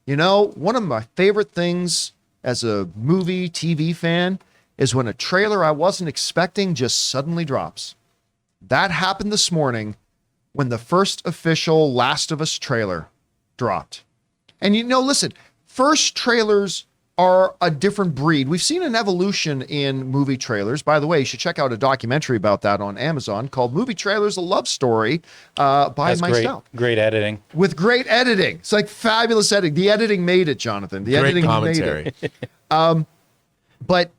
You know, one of my favorite things as a movie, TV fan is when a trailer I wasn't expecting just suddenly drops. That happened this morning when the first official Last of Us trailer dropped. And you know, listen, first trailers are a different breed. We've seen an evolution in movie trailers. By the way, you should check out a documentary about that on Amazon called Movie Trailers, a Love Story by That's myself. Great editing. With great editing. It's like fabulous editing. The editing made it, Jonathan. The Great editing commentary. made it. But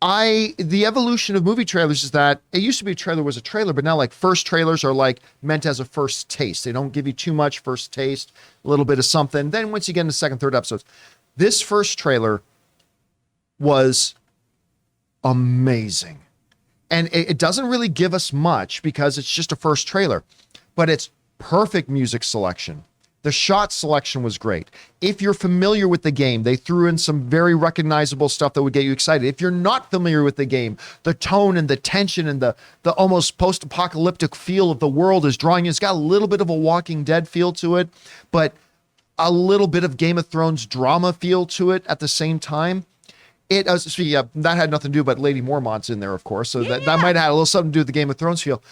the evolution of movie trailers is that it used to be a trailer was a trailer, but now like first trailers are like meant as a first taste. They don't give you too much first taste, a little bit of something. Then once you get into second, third episodes, this first trailer was amazing. And it doesn't really give us much because it's just a first trailer, but it's perfect music selection. The shot selection was great. If you're familiar with the game, they threw in some very recognizable stuff that would get you excited. If you're not familiar with the game, the tone and the tension and the almost post-apocalyptic feel of the world is drawing you. It's got a little bit of a Walking Dead feel to it, but a little bit of Game of Thrones drama feel to it at the same time. That had nothing to do, but Lady Mormont's in there, of course. So that might have had a little something to do with the Game of Thrones feel.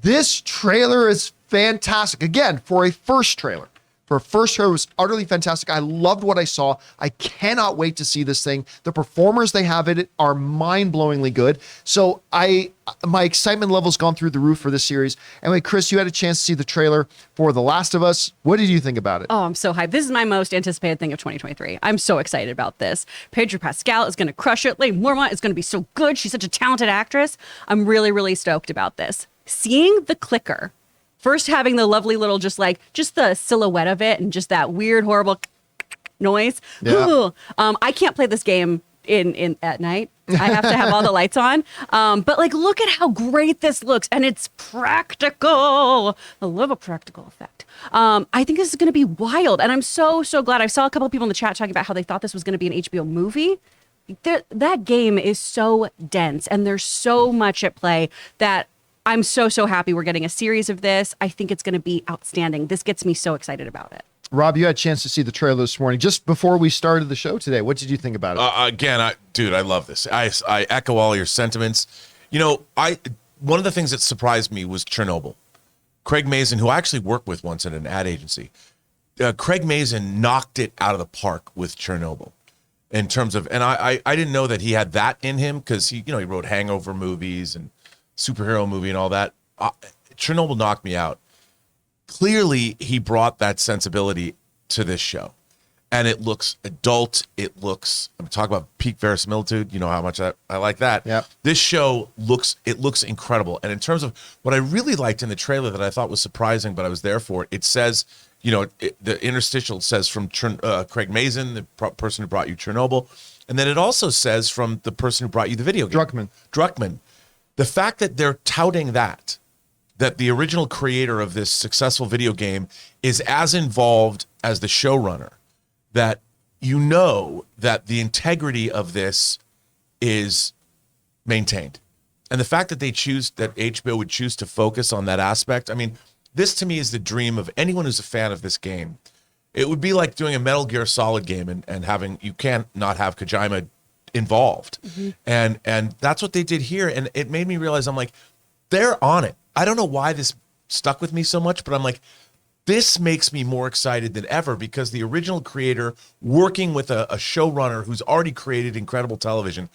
This trailer is fantastic. Again, for a first trailer. For a first trailer, it was utterly fantastic. I loved what I saw. I cannot wait to see this thing. The performers they have in it are mind-blowingly good. So my excitement level's gone through the roof for this series. Anyway, Chris, you had a chance to see the trailer for The Last of Us. What did you think about it? Oh, I'm so hyped. This is my most anticipated thing of 2023. I'm so excited about this. Pedro Pascal is going to crush it. Lady Mormont is going to be so good. She's such a talented actress. I'm really, really stoked about this. Seeing the clicker, first having the lovely little, just the silhouette of it and just that weird, horrible noise. Yeah. I can't play this game in at night. I have to have all the lights on. But like, look at how great this looks, and it's practical. I love a practical effect. I think this is going to be wild, and I'm so glad. I saw a couple of people in the chat talking about how they thought this was going to be an HBO movie. That game is so dense, and there's so much at play that I'm so happy we're getting a series of this. I think it's going to be outstanding. This gets me so excited about it. Rob, you had a chance to see the trailer this morning, just before we started the show today. What did you think about it? Again, I love this. I echo all your sentiments. You know, one of the things that surprised me was Chernobyl. Craig Mazin, who I actually worked with once at an ad agency, Craig Mazin knocked it out of the park with Chernobyl. In terms of, and I didn't know that he had that in him because he wrote hangover movies and superhero movie and all that. Chernobyl knocked me out. Clearly, he brought that sensibility to this show, and it looks adult. It looks. I'm talking about peak verisimilitude. You know how much I like that. Yep. This show looks incredible. And in terms of what I really liked in the trailer that I thought was surprising, but I was there for, it says, the interstitial says from Craig Mazin, the person who brought you Chernobyl, and then it also says from the person who brought you the video game, Druckmann. The fact that they're touting that the original creator of this successful video game is as involved as the showrunner, that that the integrity of this is maintained. And the fact that HBO would choose to focus on that aspect, I mean, this to me is the dream of anyone who's a fan of this game. It would be like doing a Metal Gear Solid game and having, you can't not have Kojima involved. Mm-hmm. And that's what they did here. And it made me realize, I'm like, they're on it. I don't know why this stuck with me so much, but I'm like, this makes me more excited than ever because the original creator working with a showrunner who's already created incredible television.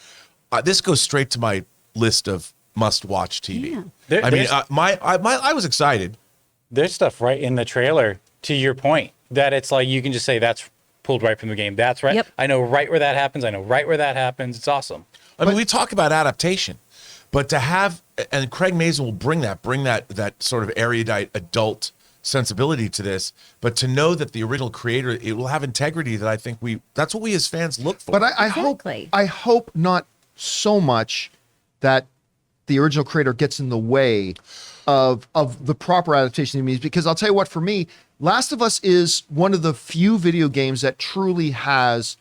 This goes straight to my list of must-watch TV. Yeah. I was excited. There's stuff right in the trailer, to your point, that it's like you can just say that's pulled right from the game. That's right. Yep. I know right where that happens. I know right where that happens. It's awesome. I mean, we talk about adaptation, but to have, and Craig Mazin will bring that sort of erudite adult sensibility to this, but to know that the original creator, it will have integrity that I think that's what we as fans look for. But I hope not so much that the original creator gets in the way of the proper adaptation he means, because I'll tell you what, for me, Last of Us is one of the few video games that truly has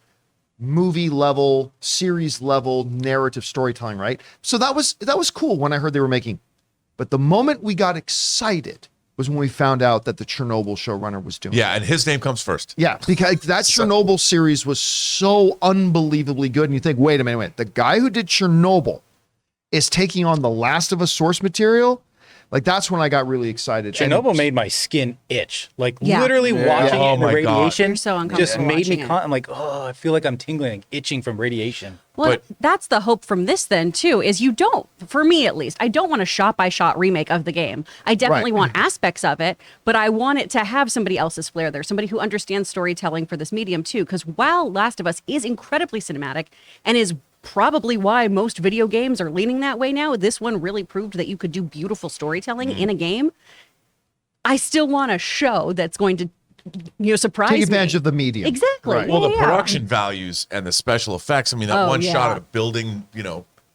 movie level, series level narrative storytelling, right? So that was cool when I heard they were making. But the moment we got excited was when we found out that the Chernobyl showrunner was doing it. Yeah, and his name comes first. Yeah, because that Chernobyl series was so unbelievably good. And you think, wait a minute, the guy who did Chernobyl is taking on The Last of Us source material? Like, that's when I got really excited. Chernobyl made my skin itch. Like, Yeah. literally watching Oh it in the my God. radiation You're so uncomfortable just made me, watching it. I'm like, oh, I feel like I'm tingling, like, itching from radiation. Well, But- that's the hope from this then too, is you don't, for me at least, I don't want a shot by shot remake of the game. I definitely Right. want aspects of it, but I want it to have somebody else's flair there, somebody who understands storytelling for this medium too. Because while Last of Us is incredibly cinematic and is probably why most video games are leaning that way now, this one really proved that you could do beautiful storytelling in a game. I still want a show that's going to, surprise take advantage me. of the medium. Exactly. Right. Yeah, Well, the yeah. production values and the special effects. I mean, that Oh, one yeah. shot of a building,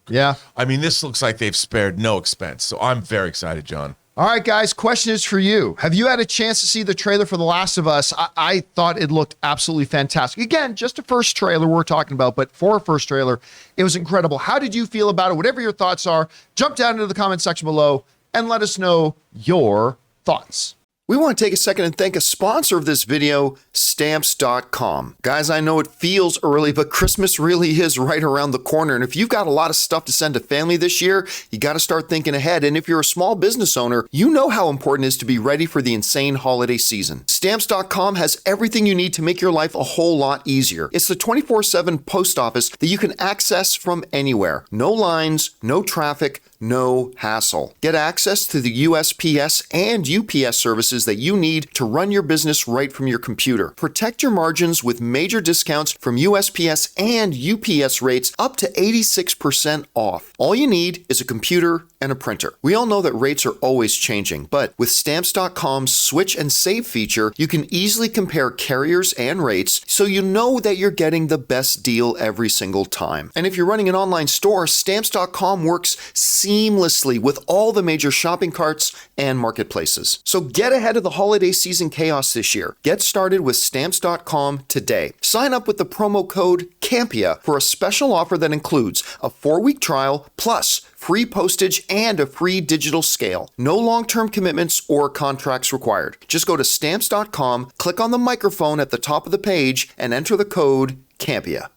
Yeah. I mean, this looks like they've spared no expense. So I'm very excited, John. All right, guys, question is for you. Have you had a chance to see the trailer for The Last of Us? I thought it looked absolutely fantastic. Again, just a first trailer we're talking about, but for a first trailer, it was incredible. How did you feel about it? Whatever your thoughts are, jump down into the comment section below and let us know your thoughts. We want to take a second and thank a sponsor of this video, Stamps.com. Guys, I know it feels early, but Christmas really is right around the corner. And if you've got a lot of stuff to send to family this year, you got to start thinking ahead. And if you're a small business owner, you know how important it is to be ready for the insane holiday season. Stamps.com has everything you need to make your life a whole lot easier. It's the 24/7 post office that you can access from anywhere. No lines, no traffic, no hassle. Get access to the USPS and UPS services that you need to run your business right from your computer. Protect your margins with major discounts from USPS and UPS rates up to 86% off. All you need is a computer and a printer. We all know that rates are always changing, but with Stamps.com's Switch and Save feature, you can easily compare carriers and rates so you know that you're getting the best deal every single time. And if you're running an online store, Stamps.com works seamlessly with all the major shopping carts and marketplaces. So get ahead of the holiday season chaos this year. Get started with Stamps.com today. Sign up with the promo code Campea for a special offer that includes a 4-week trial plus free postage and a free digital scale. No long-term commitments or contracts required. Just go to Stamps.com, click on the microphone at the top of the page, and enter the code Campea.